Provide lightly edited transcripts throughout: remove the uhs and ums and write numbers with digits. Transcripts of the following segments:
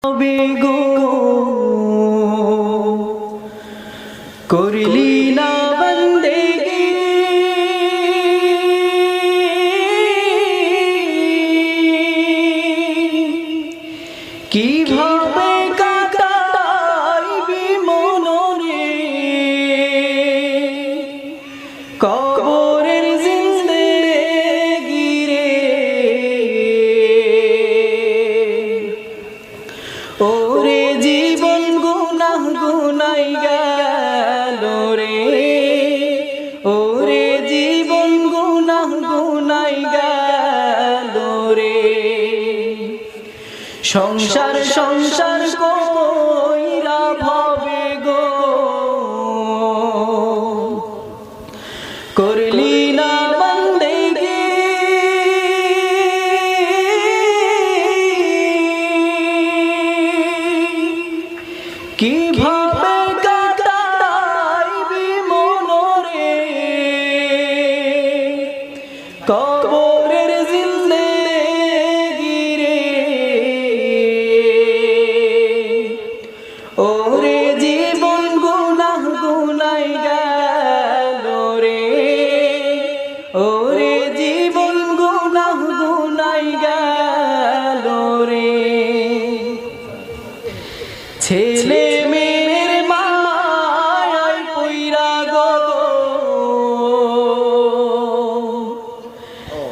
হবে গো করলি না বন্দেগি কিভাবে কাটাইবি মনরে কবরের জিন্দেগি রে ওরে জীবন গুনাহ গুনাই গেল রে ওরে জীবন গুনাহ গুনাই গেল রে সংসার সংসার কইরা ভবে গো করলি না বন্দেগি কিভাবে কাটাইবি মনরে কবরের জিন্দেগি রে ওরে জীবন গুনাহ গুনাই গেল রে ওরে জীবন গুনাহ গুনাই গেল রে ছেলে মেয়ের মায়ায় পইরা গো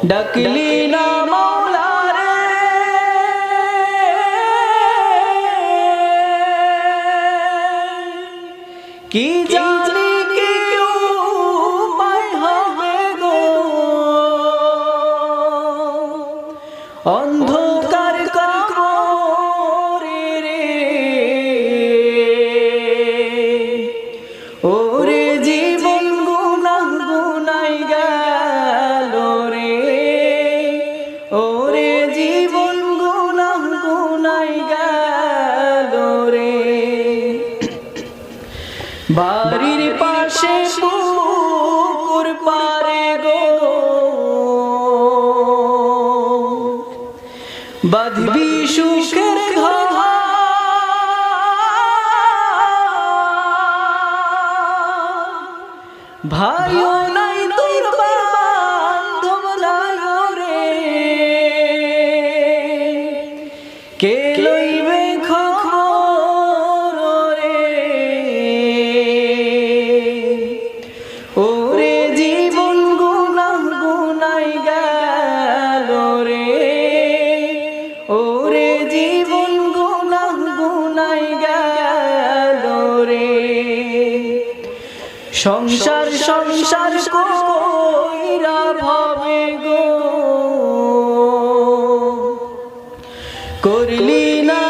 ডাকলি না মওলা রে কি জানি কি উপায় হবে গো অন্ধকার কবরে রে ওরে জীবন গুনাহ গুনাই গেল রে ওরে জীবন গুনাহ গুনাই গেল রে বাড়ির পাশে পুকুর পারে গো বাঁধবি সুখের ঘর ভাইও নাই তোর বান্ধব নাই রে কে লইবে খবর রে ওরে জীবন গুনাহ গুনাই গেল রে ওরে জীবন গুনাহ গুনাই গেল রে সংসার সংসার কইরা ভবে গো করলি না